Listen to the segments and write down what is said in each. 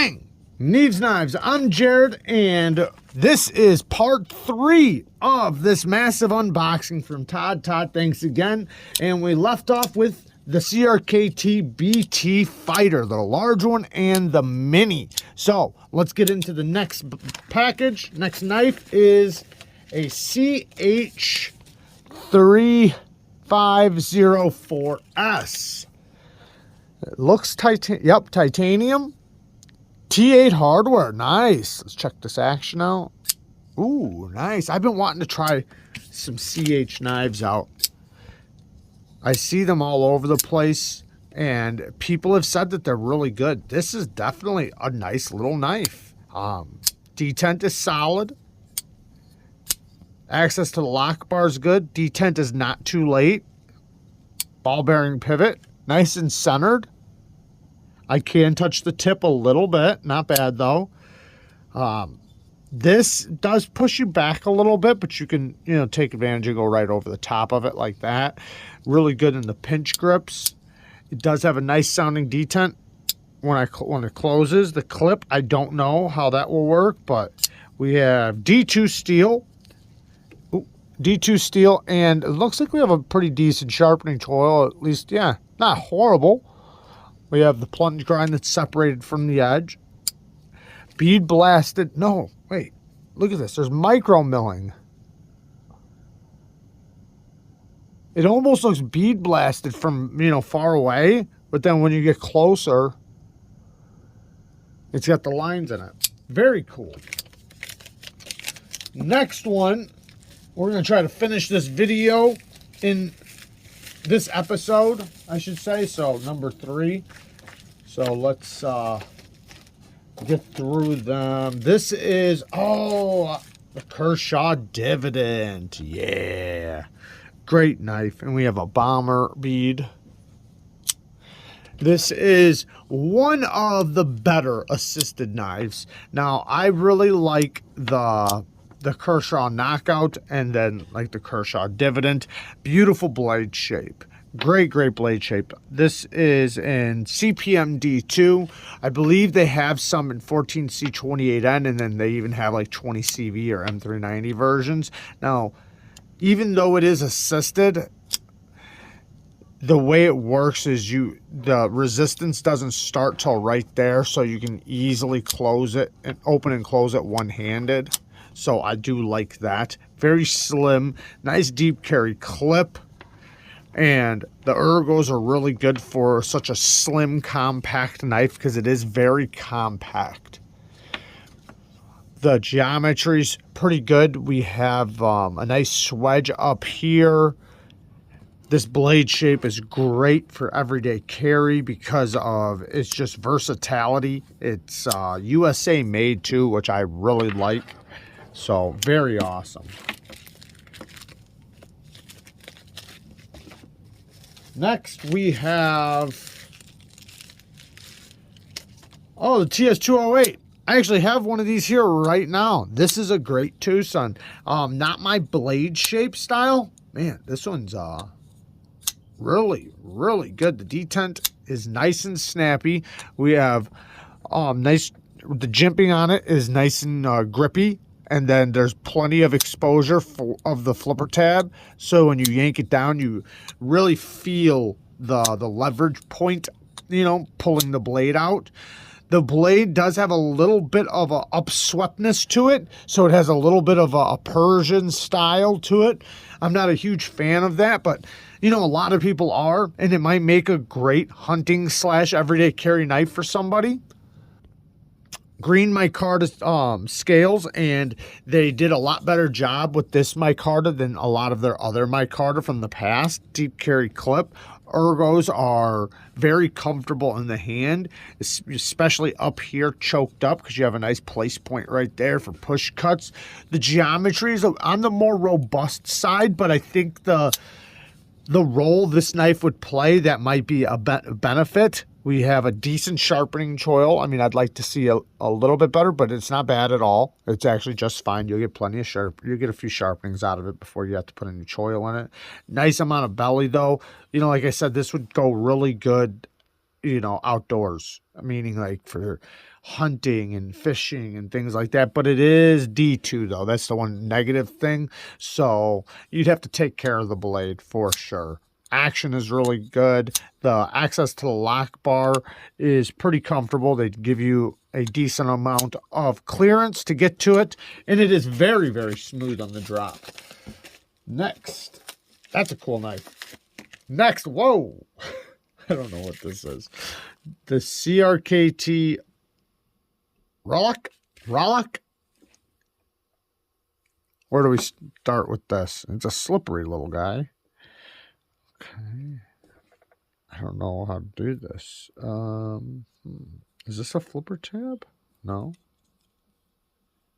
Bang! Neeves Knives, I'm Jared, and this is part 3 of this massive unboxing from Todd. Todd, thanks again. And we left off with the CRKT BT Fighter, the large one and the mini. So let's get into the next package. Next knife is a CH3504S. It looks titanium. T8 hardware, nice. Let's check this action out. Ooh, nice. I've been wanting to try some CH knives out. I see them all over the place, and people have said that they're really good. This is definitely a nice little knife. Detent is solid. Access to the lock bar is good. Detent is not too late. Ball bearing pivot, nice and centered. I can touch the tip a little bit. Not bad, though. This does push you back a little bit, but you can, take advantage and go right over the top of it like that. Really good in the pinch grips. It does have a nice sounding detent when it closes. The clip, I don't know how that will work, but we have D2 steel. D2 steel, and it looks like we have a pretty decent sharpening tool, at least, yeah, not horrible. We have the plunge grind that's separated from the edge. Bead blasted. No, wait. Look at this. There's micro milling. It almost looks bead blasted from, far away. But then when you get closer, it's got the lines in it. Very cool. Next one, we're going to try to finish this video in this episode, I should say, so number 3. So let's get through them. This is, the Kershaw Dividend. Yeah. Great knife. And we have a bomber bead. This is one of the better assisted knives. Now, I really like the Kershaw Knockout and then like the Kershaw Dividend. Beautiful blade shape. Great blade shape. This is in CPM D2. I believe they have some in 14C28N, and then they even have like 20CV or M390 versions. Now, even though it is assisted, the way it works is the resistance doesn't start till right there, so you can easily close it and open and close it one-handed. So I do like that. Very slim, nice deep carry clip. And the ergos are really good for such a slim, compact knife because it is very compact. The geometry's pretty good. We have a nice swedge up here. This blade shape is great for everyday carry because of its just versatility. It's USA made too, which I really like. So very awesome. Next, we have, the TS208. I actually have one of these here right now. This is a great Twosun. Not my blade shape style. Man, this one's really good. The detent is nice and snappy. We have the jimping on it is nice and grippy. And then there's plenty of exposure of the flipper tab. So when you yank it down, you really feel the leverage point, pulling the blade out. The blade does have a little bit of a upsweptness to it. So it has a little bit of a Persian style to it. I'm not a huge fan of that, but a lot of people are. And it might make a great hunting / everyday carry knife for somebody. Green micarta scales, and they did a lot better job with this micarta than a lot of their other micarta from the past. Deep carry clip. Ergos are very comfortable in the hand, especially up here choked up because you have a nice place point right there for push cuts. The geometry is on the more robust side, but I think the role this knife would play, that might be a benefit. We have a decent sharpening choil. I mean, I'd like to see a little bit better, but it's not bad at all. It's actually just fine. You'll get plenty of you'll get a few sharpenings out of it before you have to put any choil in it. Nice amount of belly, though. Like I said, this would go really good you know, outdoors, meaning like for hunting and fishing and things like that. But it is D2 though. That's the one negative thing. So you'd have to take care of the blade for sure. Action is really good. The access to the lock bar is pretty comfortable. They give you a decent amount of clearance to get to it, and it is very, very smooth on the drop. Next, that's a cool knife. Next, whoa, I don't know what this is. The CRKT Rollock. Where do we start with this? It's a slippery little guy. Okay. I don't know how to do this. Is this a flipper tab? No.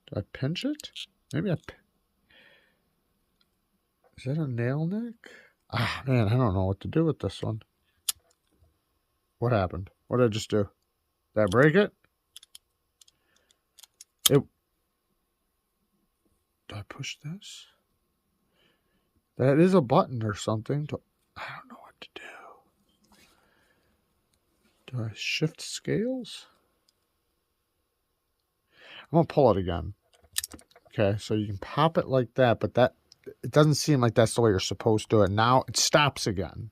Do I pinch it? Maybe I... Is that a nail neck? Ah, man, I don't know what to do with this one. What happened? What did I just do? Did I break it? Did I push this? That is a button or something. I don't know what to do. Do I shift scales? I'm going to pull it again. Okay, so you can pop it like that, but that it doesn't seem like that's the way you're supposed to do it. Now it stops again.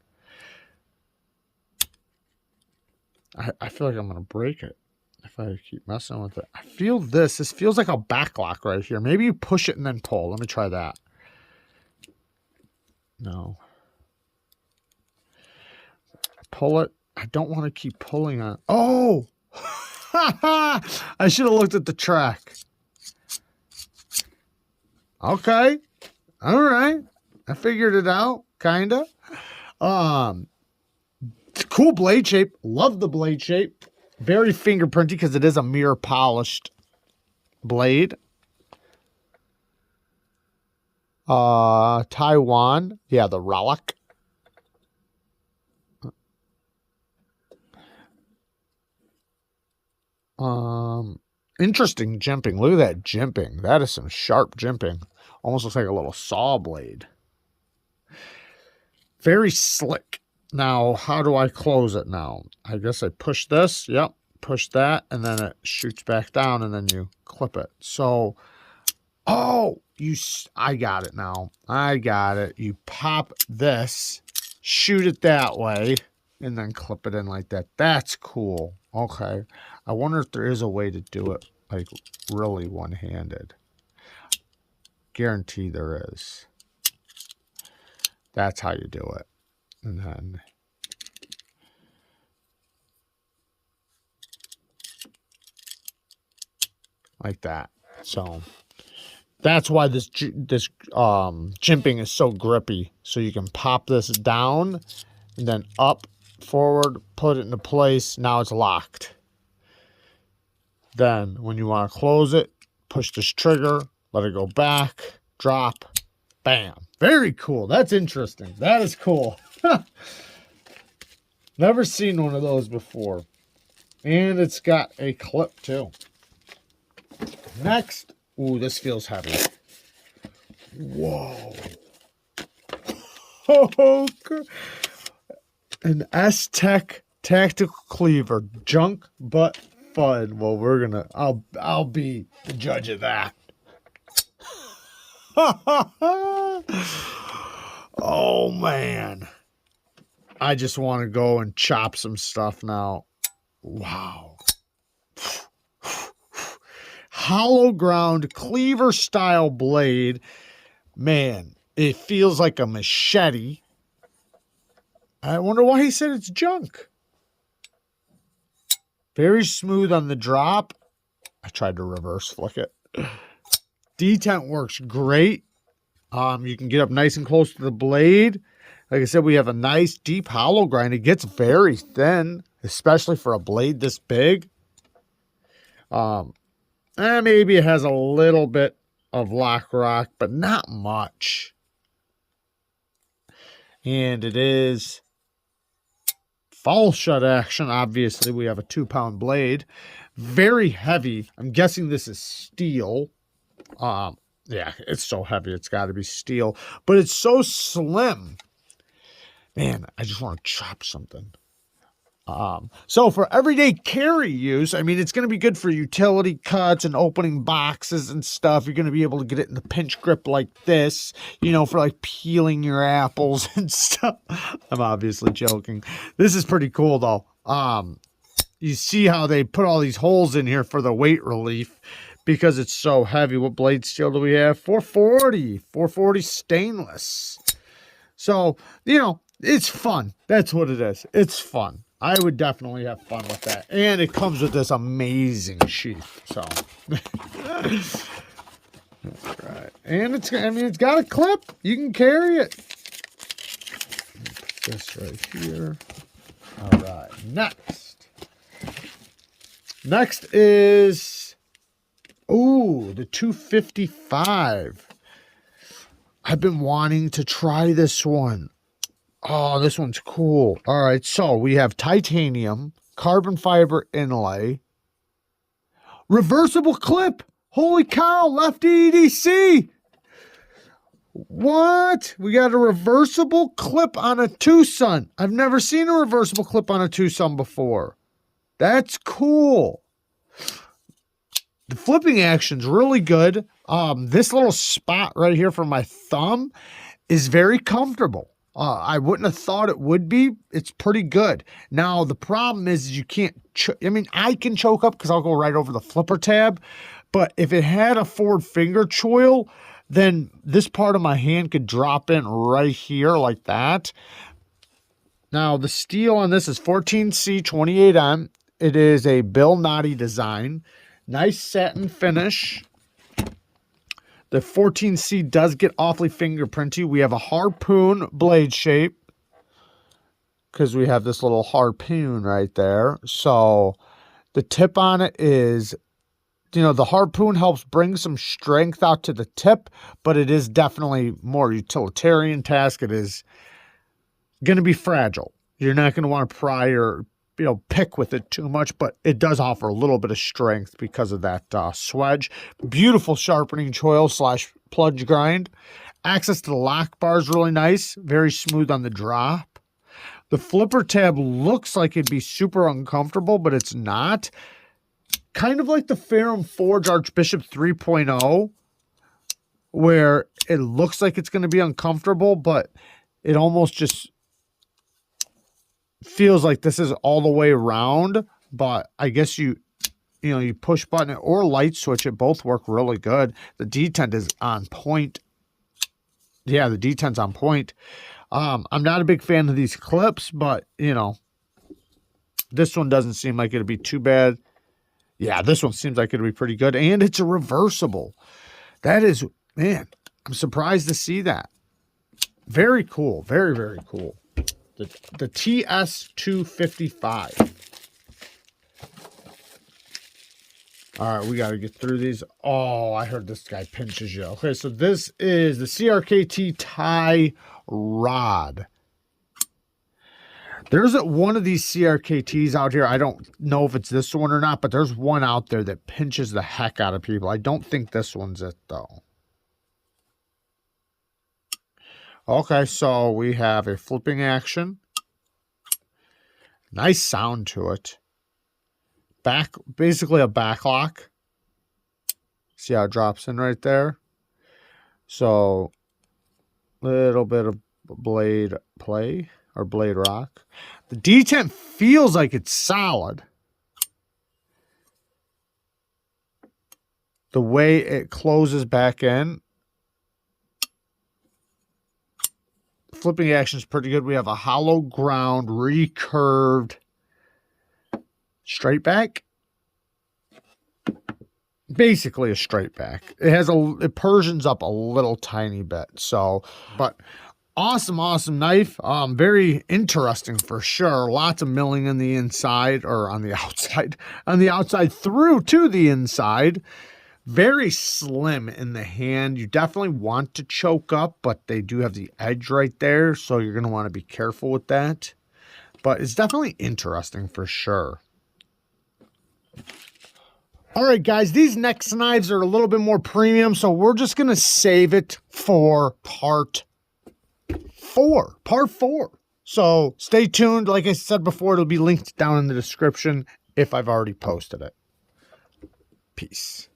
I feel like I'm going to break it if I keep messing with it. I feel this. This feels like a backlock right here. Maybe you push it and then pull. Let me try that. No. Pull it. I don't want to keep pulling on. Oh! I should have looked at the track. Okay. All right. I figured it out, kind of. Cool blade shape. Love the blade shape. Very fingerprinty because it is a mirror polished blade. Taiwan. Yeah, the Rollock. Interesting jimping. Look at that jimping. That is some sharp jimping. Almost looks like a little saw blade. Very slick. Now, how do I close it now? I guess I push this. Yep. Push that. And then it shoots back down. And then you clip it. So, oh, I got it now. I got it. You pop this. Shoot it that way. And then clip it in like that. That's cool. Okay. I wonder if there is a way to do it like really one-handed. Guarantee there is. That's how you do it. And then like that. So that's why this jimping is so grippy. So you can pop this down and then up, forward, put it into place. Now it's locked. Then when you want to close it, push this trigger, let it go back, drop, bam. Very cool. That's interesting. That is cool. Never seen one of those before. And it's got a clip too. Next. Ooh, this feels heavy. Whoa. Oh, an Aztec tactical cleaver. Junk but fun. Well, we're gonna I'll be the judge of that. Oh man. I just want to go and chop some stuff now. Wow. Hollow ground cleaver style blade. Man, it feels like a machete. I wonder why he said it's junk. Very smooth on the drop. I tried to reverse flick it. Detent works great. You can get up nice and close to the blade. Like I said, we have a nice deep hollow grind. It gets very thin, especially for a blade this big. Maybe it has a little bit of lock rock, but not much. And it is fall shut action. Obviously, we have a 2-pound blade. Very heavy. I'm guessing this is steel. Yeah, it's so heavy. It's got to be steel. But it's so slim. Man, I just want to chop something. So for everyday carry use, I mean, it's going to be good for utility cuts and opening boxes and stuff. You're going to be able to get it in the pinch grip like this, you know, for like peeling your apples and stuff. I'm obviously joking. This is pretty cool though. You see how they put all these holes in here for the weight relief because it's so heavy. What blade steel do we have? 440 stainless. So, you know, it's fun. That's what it is. It's fun. I would definitely have fun with that. And it comes with this amazing sheath. So, all right. And it's, I mean, it's got a clip. You can carry it. Put this right here. All right. Next is, ooh, the 255. I've been wanting to try this one. Oh, this one's cool. All right, so we have titanium, carbon fiber inlay, reversible clip. Holy cow, lefty EDC. What? We got a reversible clip on a Twosun. I've never seen a reversible clip on a Twosun before. That's cool. The flipping action's really good. This little spot right here for my thumb is very comfortable. I wouldn't have thought it would be. It's pretty good. Now, the problem is you can't, I mean, I can choke up because I'll go right over the flipper tab. But if it had a forward finger choil, then this part of my hand could drop in right here like that. Now, the steel on this is 14C28M. It is a Bill Noddy design. Nice satin finish. The 14C does get awfully fingerprinty. We have a harpoon blade shape because we have this little harpoon right there. So the tip on it is, you know, the harpoon helps bring some strength out to the tip, but it is definitely more utilitarian task. It is going to be fragile. You're not going to want to pry or, you know, pick with it too much, but it does offer a little bit of strength because of that swedge. Beautiful sharpening choil / plunge grind. Access to the lock bar is really nice. Very smooth on the drop. The flipper tab looks like it'd be super uncomfortable, but it's not. Kind of like the Ferrum Forge Archbishop 3.0, where it looks like it's going to be uncomfortable, but it almost just feels like this is all the way around. But I guess you push button it or light switch it. Both work really good. The detent is on point. Yeah, the detent's on point. I'm not a big fan of these clips, but, you know, this one doesn't seem like it'd be too bad. Yeah, this one seems like it'd be pretty good. And it's a reversible. That is, man, I'm surprised to see that. Very cool. Very, very cool. The TS255. All right, we got to get through these. Oh, I heard this guy pinches you. Okay, so this is the CRKT Tie Rod. There's one of these CRKTs out here. I don't know if it's this one or not, but there's one out there that pinches the heck out of people. I don't think this one's it, though. Okay, so we have a flipping action. Nice sound to it. Basically a back lock. See how it drops in right there? So, little bit of blade play or blade rock. The detent feels like it's solid. The way it closes back in. Flipping action is pretty good. We have a hollow ground, recurved straight back. Basically a straight back. It Persians up a little tiny bit. So, but awesome knife. Very interesting for sure. Lots of milling on the inside or on the outside. On the outside through to the inside. Very slim in the hand. You definitely want to choke up, but they do have the edge right there, so you're going to want to be careful with that. But it's definitely interesting for sure. All right, guys, these next knives are a little bit more premium, so we're just going to save it for part 4. So stay tuned. Like I said before, it'll be linked down in the description if I've already posted it. Peace.